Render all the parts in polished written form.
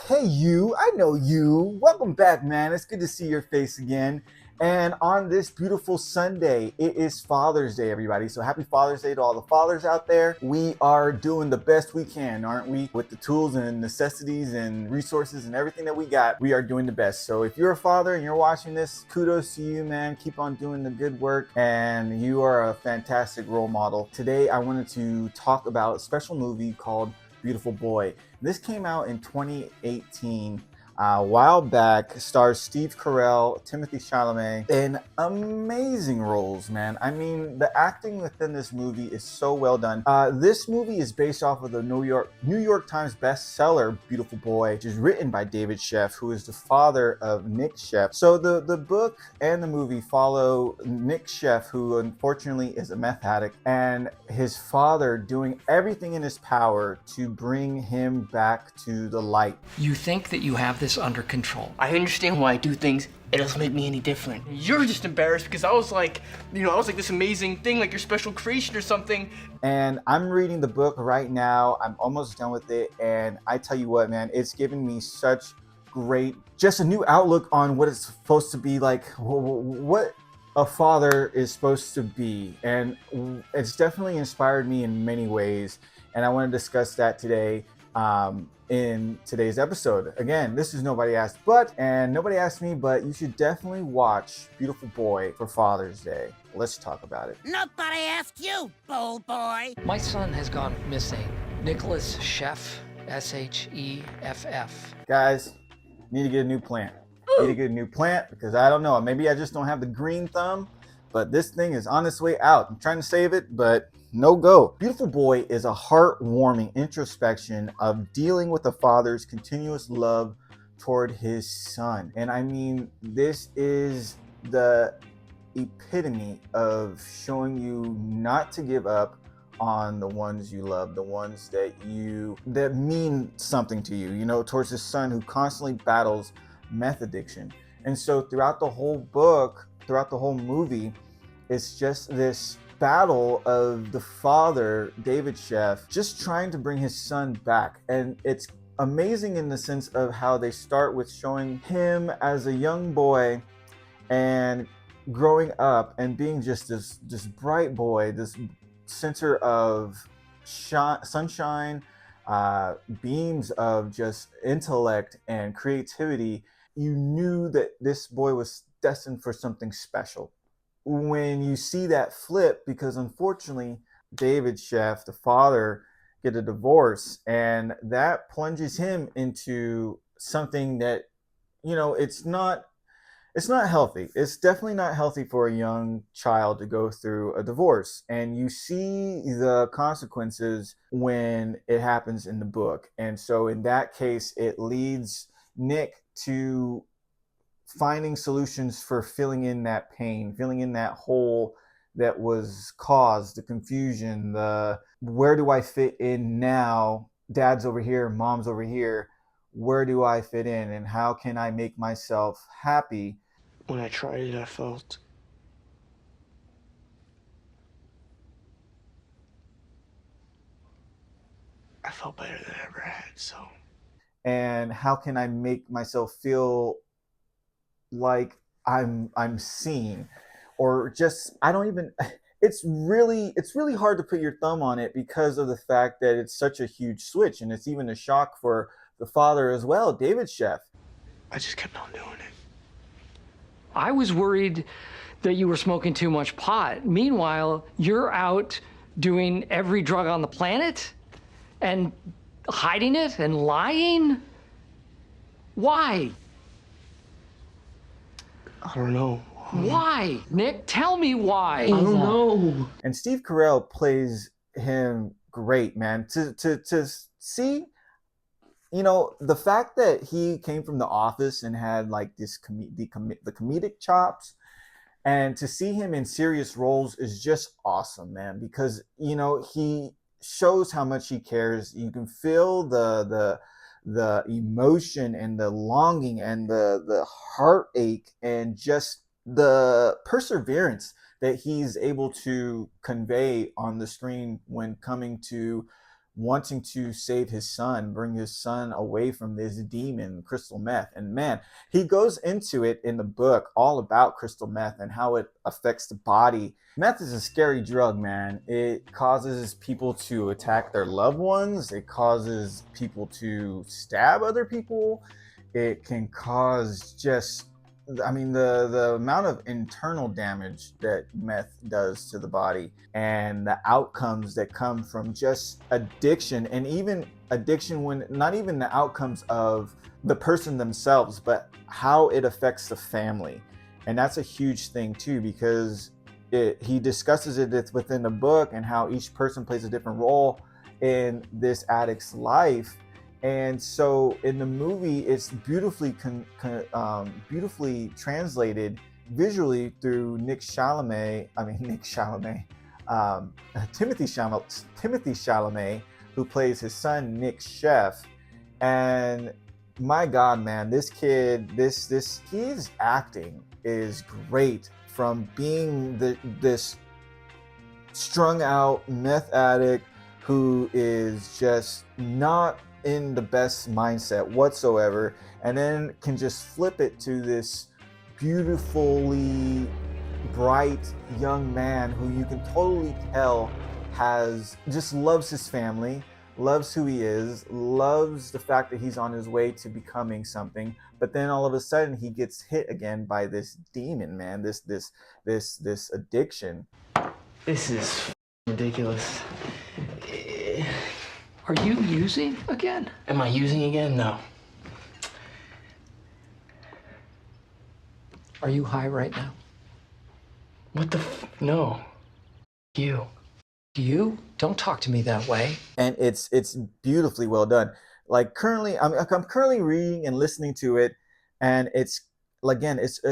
Hey, you, I know you. Welcome back, man. It's good to see your face again. And on this beautiful Sunday, it is Father's Day, everybody. So happy Father's Day to all the fathers out there. We are doing the best we can, aren't we? With the tools and necessities and resources and everything that we got, we are doing the best. So if you're a father and you're watching this, kudos to you, man. Keep on doing the good work. And you are a fantastic role model. Today, I wanted to talk about a special movie called Beautiful Boy. This came out in 2018. A while back, stars Steve Carell, Timothy Chalamet in amazing roles, man. I mean, the acting within this movie is so well done. This movie is based off of the New York Times bestseller Beautiful Boy, which is written by David Sheff, who is the father of Nick Sheff. So the book and the movie follow Nick Sheff, who unfortunately is a meth addict, and his father doing everything in his power to bring him back to the light. You think that you have this under control. I understand why I do things. It doesn't make me any different. You're just embarrassed because I was like this amazing thing, like your special creation or something. And I'm reading the book right now. I'm almost done with it. And I tell you what, man, it's given me such just a new outlook on what it's supposed to be like, what a father is supposed to be. And it's definitely inspired me in many ways. And I want to discuss that today. In today's episode. Again, this is Nobody Asked But, and nobody asked me, but you should definitely watch Beautiful Boy for Father's Day. Let's talk about it. Nobody asked you, bold boy. My son has gone missing. Nicholas Sheff, Sheff. Guys, need to get a new plant. Need to get a new plant because I don't know, maybe I just don't have the green thumb, but this thing is on its way out. I'm trying to save it, but no go. Beautiful Boy is a heartwarming introspection of dealing with a father's continuous love toward his son. And I mean, this is the epitome of showing you not to give up on the ones you love, the ones that mean something to you, towards his son who constantly battles meth addiction. And so throughout the whole book, throughout the whole movie, it's just this battle of the father, David Sheff, just trying to bring his son back. And it's amazing in the sense of how they start with showing him as a young boy and growing up and being just this bright boy, this center of sunshine, beams of just intellect and creativity. You knew that this boy was destined for something special. When you see that flip, because unfortunately David Sheff, the father, get a divorce, and that plunges him into something that it's not healthy. It's definitely not healthy for a young child to go through a divorce, and you see the consequences when it happens in the book. And so in that case, it leads Nick to finding solutions for filling in that pain, filling in that hole that was caused, the confusion, the where do I fit in now? Dad's over here, mom's over here. Where do I fit in, and how can I make myself happy? When I tried it, I felt better than I ever had, so. And how can I make myself feel like I'm seen, or just it's really hard to put your thumb on it because of the fact that it's such a huge switch, and it's even a shock for the father as well, David Sheff. I just kept on doing it. I was worried that you were smoking too much pot. Meanwhile, you're out doing every drug on the planet and hiding it and lying. Why? I don't know. Why? Nick, tell me why. I don't know. And Steve Carell plays him great, man. To see, the fact that he came from The Office and had like the comedic chops, and to see him in serious roles is just awesome, man. Because he shows how much he cares. You can feel the emotion and the longing and the heartache and just the perseverance that he's able to convey on the screen when coming to wanting to save his son, bring his son away from this demon, crystal meth. And man, he goes into it in the book all about crystal meth and how it affects the body. Meth is a scary drug, man. It causes people to attack their loved ones. It causes people to stab other people. It can cause just, I mean, the amount of internal damage that meth does to the body and the outcomes that come from just addiction, and even addiction when not even the outcomes of the person themselves, but how it affects the family. And that's a huge thing too, because he discusses it within the book and how each person plays a different role in this addict's life. And so in the movie, it's beautifully beautifully translated visually through Timothy Chalamet, who plays his son, Nick Sheff. And my God, man, this kid, his acting is great, from being this strung out meth addict who is just not in the best mindset whatsoever, and then can just flip it to this beautifully bright young man who you can totally tell just loves his family, loves who he is, loves the fact that he's on his way to becoming something. But then all of a sudden he gets hit again by this demon, man, this addiction. This is ridiculous. Are you using again? Am I using again? No. Are you high right now? What the no. You. You? Don't talk to me that way. And it's beautifully well done. Like currently, I'm currently reading and listening to it, and it's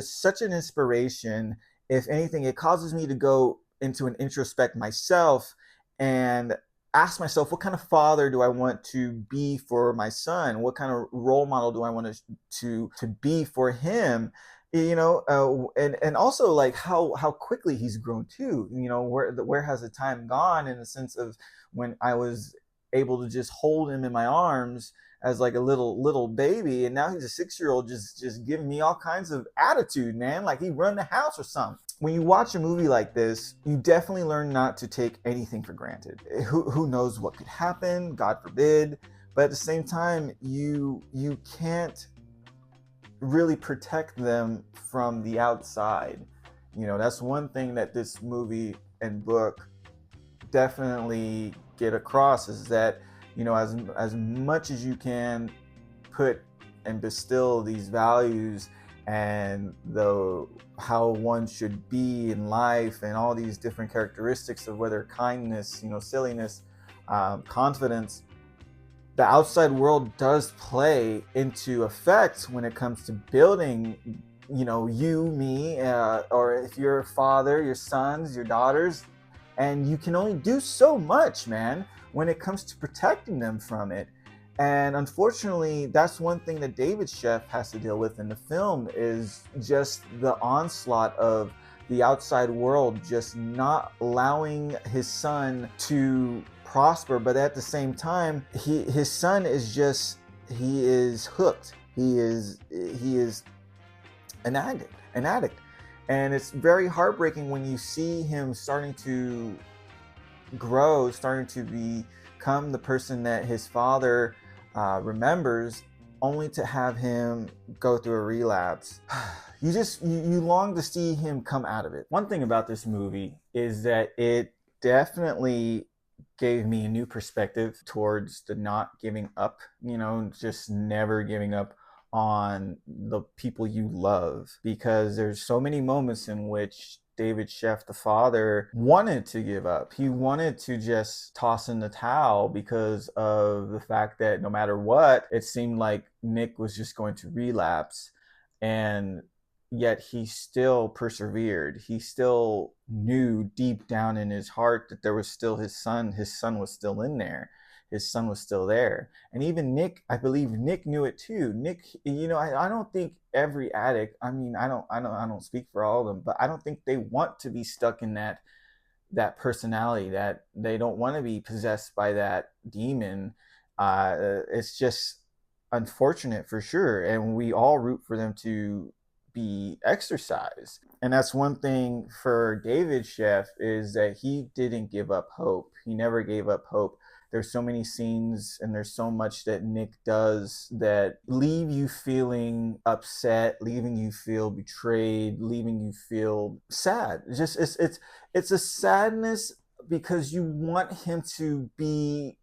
such an inspiration. If anything, it causes me to go into an introspect myself and ask myself, what kind of father do I want to be for my son? What kind of role model do I want to be for him? And also like how quickly he's grown too. Where has the time gone, in the sense of when I was able to just hold him in my arms as like a little baby, and now he's a 6-year-old just giving me all kinds of attitude, man, like he run the house or something. When you watch a movie like this, you definitely learn not to take anything for granted. Who knows what could happen, God forbid. But at the same time, you can't really protect them from the outside. That's one thing that this movie and book definitely get across, is that as much as you can put and distill these values and how one should be in life, and all these different characteristics of whether kindness, silliness, confidence, the outside world does play into effect when it comes to building, you, me, or if you're a father, your sons, your daughters. And you can only do so much, man, when it comes to protecting them from it. And unfortunately, that's one thing that David Sheff has to deal with in the film, is just the onslaught of the outside world just not allowing his son to prosper. But at the same time, his son is he is hooked. He is an addict. And it's very heartbreaking when you see him starting to grow, starting to become the person that his father remembers, only to have him go through a relapse. You long to see him come out of it. One thing about this movie is that it definitely gave me a new perspective towards the not giving up, just never giving up on the people you love, because there's so many moments in which David Sheff, the father, wanted to give up. He wanted to just toss in the towel because of the fact that no matter what, it seemed like Nick was just going to relapse. And yet he still persevered. He still knew deep down in his heart that there was still his son. His son was still in there. His son was still there. And even Nick, I believe Nick knew it too. Nick, I don't think every addict, I don't speak for all of them, but I don't think they want to be stuck in that personality, that they don't want to be possessed by that demon. It's just unfortunate for sure, and we all root for them to be exercised. And that's one thing for David Sheff, is that he didn't give up hope. He never gave up hope. There's so many scenes and there's so much that Nick does that leave you feeling upset, leaving you feel betrayed, leaving you feel sad. It's a sadness because you want him to be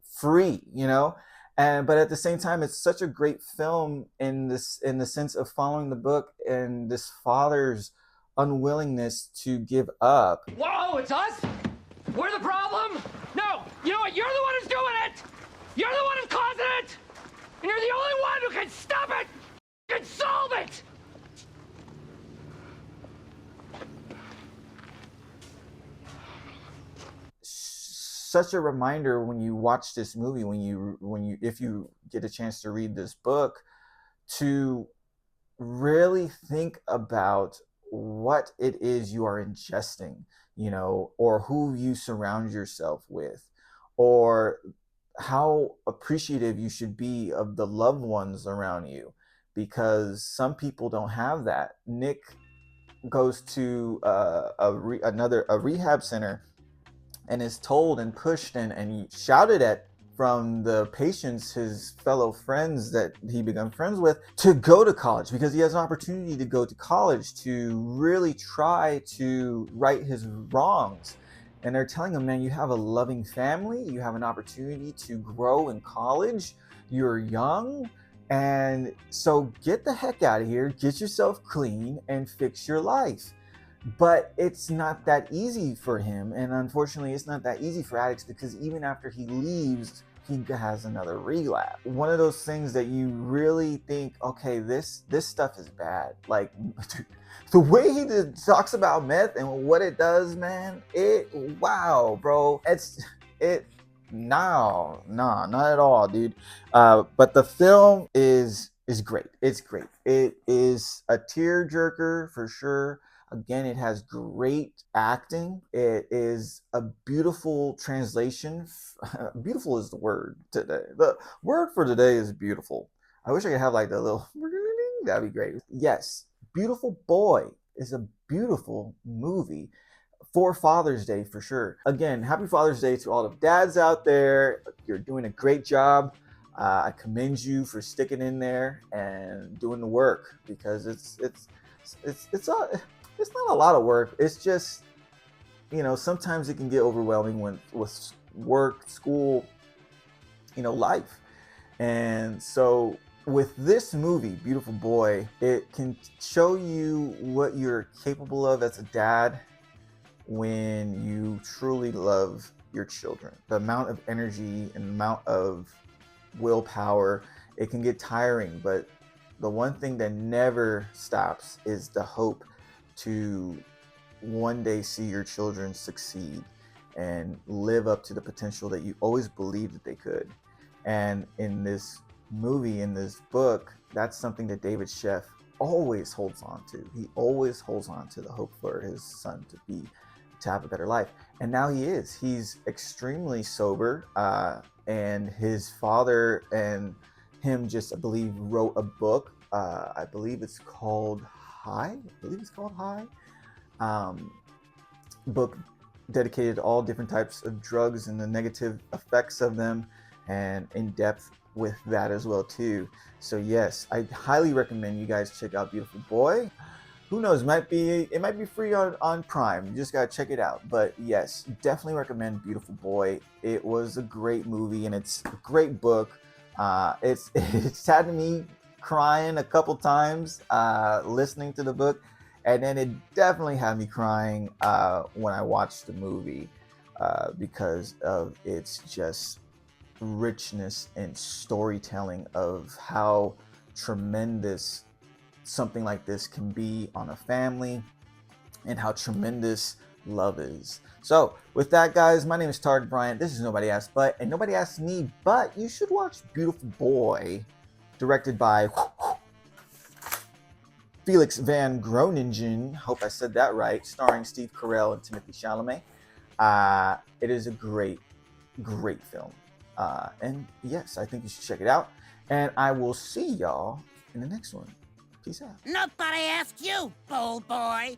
free, you know. And but at the same time, it's such a great film in the sense of following the book and this father's unwillingness to give up. Whoa, it's us? We're the problem? No, you know what? You're the one who's doing it! You're the one who's causing it! And you're the only one who can stop it! Can solve it! Such a reminder when you watch this movie, if you get a chance to read this book, to really think about what it is you are ingesting, you know, or who you surround yourself with, or how appreciative you should be of the loved ones around you, because some people don't have that. Nick goes to a rehab center and is told and pushed and shouted at from the patients, his fellow friends that he become friends with, to go to college, because he has an opportunity to go to college to really try to right his wrongs. And they're telling him, man, you have a loving family, you have an opportunity to grow in college, you're young, and so get the heck out of here, get yourself clean and fix your life. But it's not that easy for him, and unfortunately it's not that easy for addicts, because even after he leaves, he has another relapse. One of those things that you really think, okay, this stuff is bad. Like, the way he talks about meth and what it does, man, wow, bro. No, not at all, dude. But the film is great. It's great. It is a tearjerker for sure. Again, it has great acting. It is a beautiful translation. Beautiful is the word today. The word for today is beautiful. I wish I could have like the little, that'd be great. Yes, Beautiful Boy is a beautiful movie for Father's Day for sure. Again, happy Father's Day to all the dads out there. You're doing a great job. I commend you for sticking in there and doing the work, because it's not a lot of work. It's just, you know, sometimes it can get overwhelming with work, school, you know, life. And so with this movie, Beautiful Boy, it can show you what you're capable of as a dad when you truly love your children. The amount of energy and amount of willpower, it can get tiring, but the one thing that never stops is the hope to one day see your children succeed and live up to the potential that you always believed that they could. And in this movie, in this book, that's something that David Sheff always holds on to. He always holds on to the hope for his son to have a better life. And now he's extremely sober, and his father and him just, I believe, wrote a book. I believe it's called High. Book dedicated to all different types of drugs and the negative effects of them, and in depth with that as well too. So yes, I highly recommend you guys check out Beautiful Boy. Who knows, it might be free on Prime. You just gotta check it out. But yes, definitely recommend Beautiful Boy. It was a great movie and it's a great book. It's had me crying a couple times listening to the book, and then it definitely had me crying when I watched the movie because of its just richness and storytelling of how tremendous something like this can be on a family and how tremendous love is. So with that, guys, my name is Tarek Bryant. This is Nobody Asked But, and nobody asked me, but you should watch Beautiful Boy, directed by Felix Van Groningen. Hope I said that right. Starring Steve Carell and Timothy Chalamet. It is a great film. And yes, I think you should check it out. And I will see y'all in the next one. Peace out. Nobody asked you, bull boy.